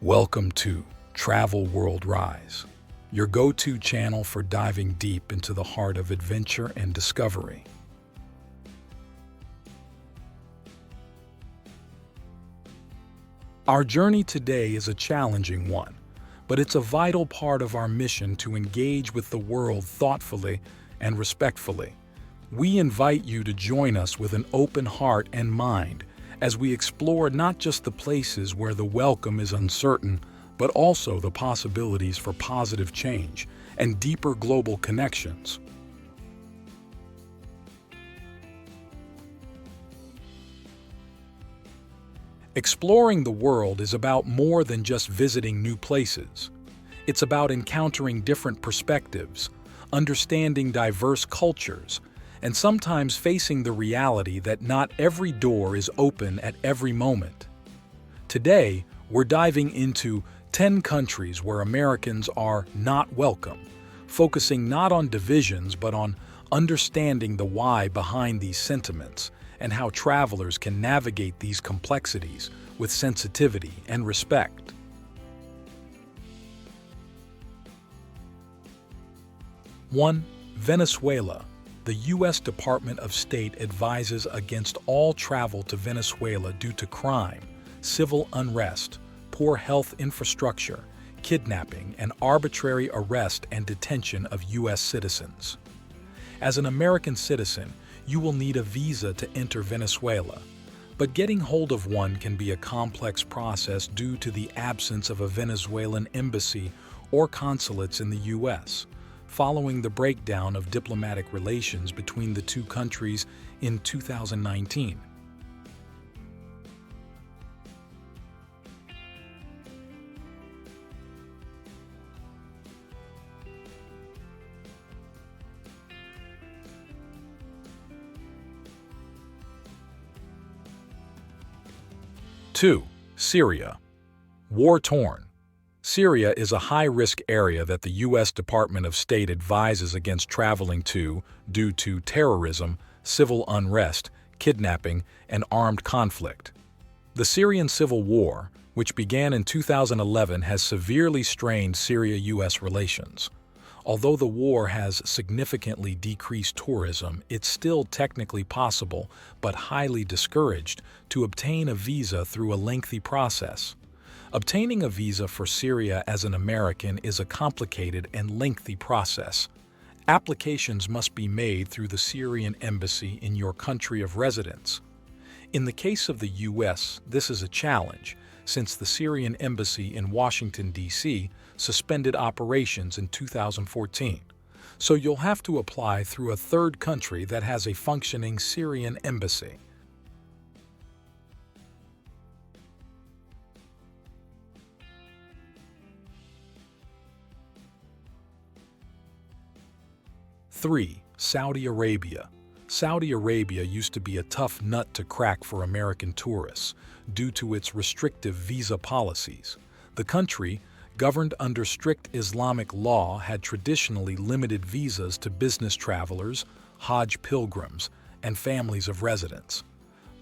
Welcome to travelworldrise, your go-to channel for diving deep into the heart of adventure and discovery. Our journey today is a challenging one, but it's a vital part of our mission to engage with the world thoughtfully and respectfully. We invite you to join us with an open heart and mind as we explore not just the places where the welcome is uncertain, but also the possibilities for positive change and deeper global connections. Exploring the world is about more than just visiting new places. It's about encountering different perspectives, understanding diverse cultures, and sometimes facing the reality that not every door is open at every moment. Today, we're diving into 10 countries where Americans are not welcome, focusing not on divisions but on understanding the why behind these sentiments and how travelers can navigate these complexities with sensitivity and respect. One, Venezuela. The U.S. Department of State advises against all travel to Venezuela due to crime, civil unrest, poor health infrastructure, kidnapping, and arbitrary arrest and detention of U.S. citizens. As an American citizen, you will need a visa to enter Venezuela, but getting hold of one can be a complex process due to the absence of a Venezuelan embassy or consulates in the U.S. following the breakdown of diplomatic relations between the two countries in 2019. Two, Syria. War-torn. Syria is a high-risk area that the U.S. Department of State advises against traveling to due to terrorism, civil unrest, kidnapping, and armed conflict. The Syrian civil war, which began in 2011, has severely strained Syria-U.S. relations. Although the war has significantly decreased tourism, it's still technically possible, but highly discouraged, to obtain a visa through a lengthy process. Obtaining a visa for Syria as an American is a complicated and lengthy process. Applications must be made through the Syrian embassy in your country of residence. In the case of the U.S., this is a challenge, since the Syrian embassy in Washington, D.C. suspended operations in 2014. So you'll have to apply through a third country that has a functioning Syrian embassy. Three, Saudi Arabia. Saudi Arabia used to be a tough nut to crack for American tourists due to its restrictive visa policies. The country, governed under strict Islamic law, had traditionally limited visas to business travelers, Hajj pilgrims, and families of residents.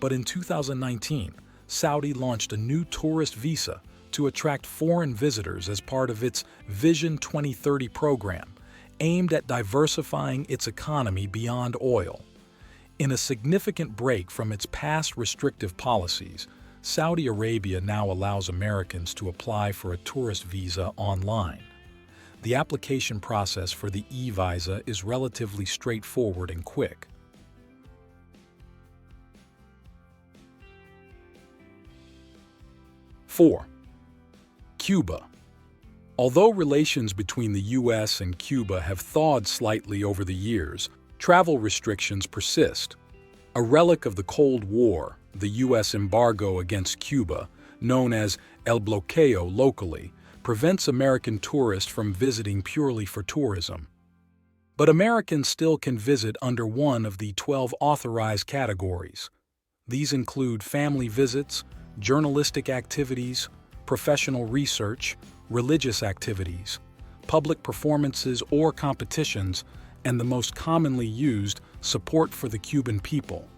But in 2019, Saudi launched a new tourist visa to attract foreign visitors as part of its Vision 2030 program, aimed at diversifying its economy beyond oil. In a significant break from its past restrictive policies, Saudi Arabia now allows Americans to apply for a tourist visa online. The application process for the e-visa is relatively straightforward and quick. Four, Cuba. Although relations between the U.S. and Cuba have thawed slightly over the years, travel restrictions persist. A relic of the Cold War, the U.S. embargo against Cuba, known as El Bloqueo locally, prevents American tourists from visiting purely for tourism. But Americans still can visit under one of the 12 authorized categories. These include family visits, journalistic activities, professional research, religious activities, public performances or competitions, and the most commonly used, support for the Cuban people.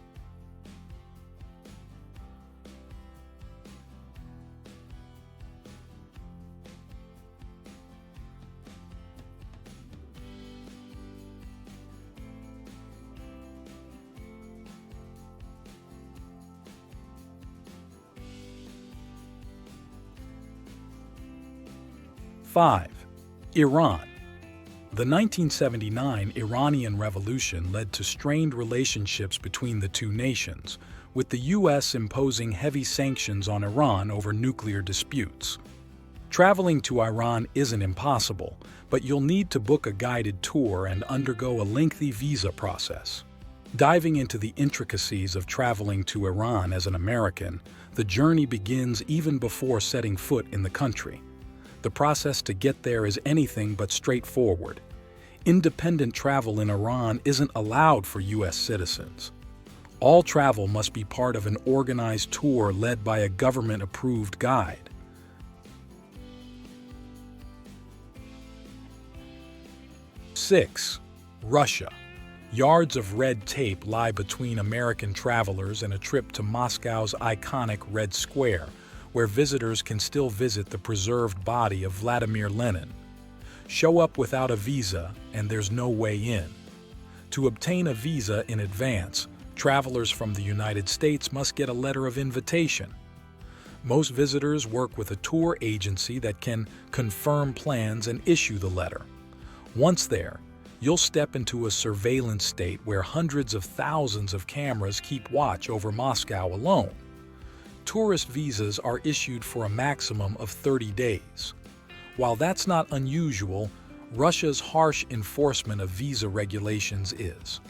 5. Iran. The 1979 Iranian Revolution led to strained relationships between the two nations, with the U.S. imposing heavy sanctions on Iran over nuclear disputes. Traveling to Iran isn't impossible, but you'll need to book a guided tour and undergo a lengthy visa process. Diving into the intricacies of traveling to Iran as an American, the journey begins even before setting foot in the country. The process to get there is anything but straightforward. Independent travel in Iran isn't allowed for U.S. citizens. All travel must be part of an organized tour led by a government-approved guide. 6. Russia. Yards of red tape lie between American travelers and a trip to Moscow's iconic Red Square, where visitors can still visit the preserved body of Vladimir Lenin. Show up without a visa, and there's no way in. To obtain a visa in advance, travelers from the United States must get a letter of invitation. Most visitors work with a tour agency that can confirm plans and issue the letter. Once there, you'll step into a surveillance state where hundreds of thousands of cameras keep watch over Moscow alone. Tourist visas are issued for a maximum of 30 days. While that's not unusual, Russia's harsh enforcement of visa regulations is.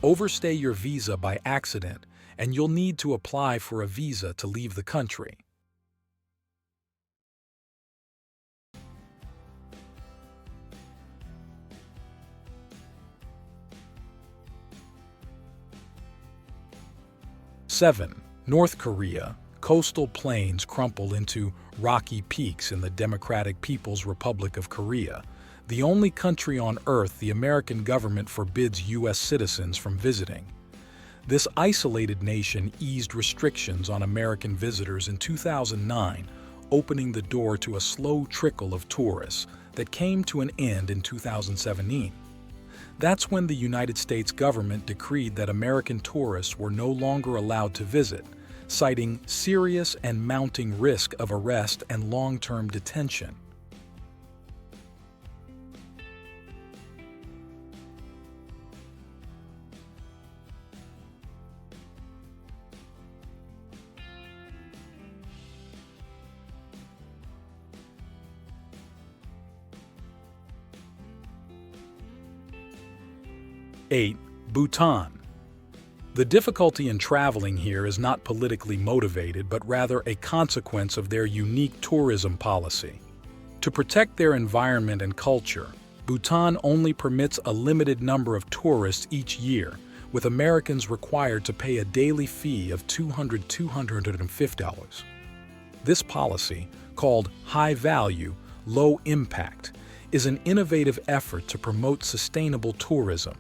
Overstay your visa by accident, and you'll need to apply for a visa to leave the country. Seven. North Korea. Coastal plains crumple into rocky peaks in the Democratic People's Republic of Korea, the only country on Earth the American government forbids U.S. citizens from visiting. This isolated nation eased restrictions on American visitors in 2009, opening the door to a slow trickle of tourists that came to an end in 2017. That's when the United States government decreed that American tourists were no longer allowed to visit, citing serious and mounting risk of arrest and long-term detention. Eight. Bhutan. The difficulty in traveling here is not politically motivated, but rather a consequence of their unique tourism policy. To protect their environment and culture, Bhutan only permits a limited number of tourists each year, with Americans required to pay a daily fee of $250. This policy, called high value, low impact, is an innovative effort to promote sustainable tourism.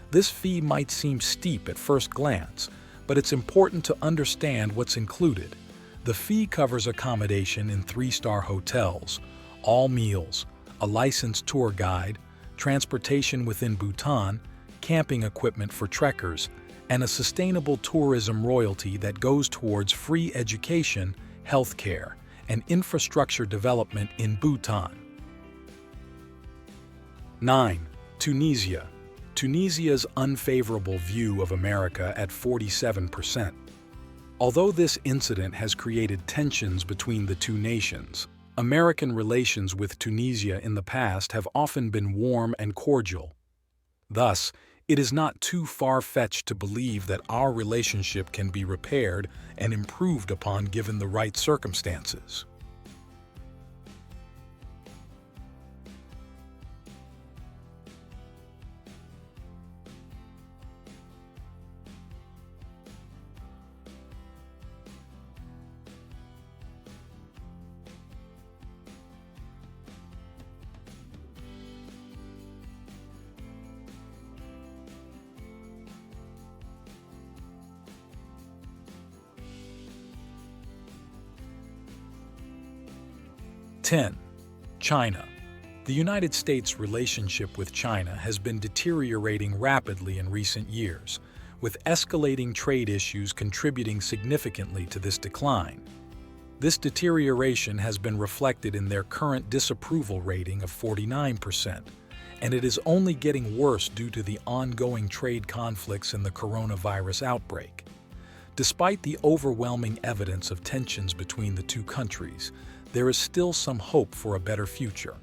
This fee might seem steep at first glance, but it's important to understand what's included. The fee covers accommodation in 3-star hotels, all meals, a licensed tour guide, transportation within Bhutan, camping equipment for trekkers, and a sustainable tourism royalty that goes towards free education, healthcare, and infrastructure development in Bhutan. 9. Tunisia. Tunisia's unfavorable view of America at 47%. Although this incident has created tensions between the two nations, American relations with Tunisia in the past have often been warm and cordial. Thus, it is not too far-fetched to believe that our relationship can be repaired and improved upon given the right circumstances. 10. China. The United States' relationship with China has been deteriorating rapidly in recent years, with escalating trade issues contributing significantly to this decline. This deterioration has been reflected in their current disapproval rating of 49%, and it is only getting worse due to the ongoing trade conflicts and the coronavirus outbreak. Despite the overwhelming evidence of tensions between the two countries, there is still some hope for a better future.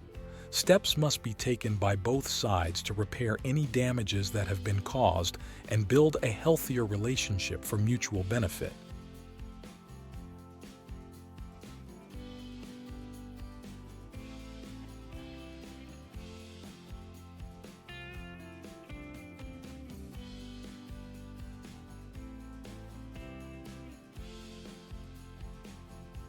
Steps must be taken by both sides to repair any damages that have been caused and build a healthier relationship for mutual benefit.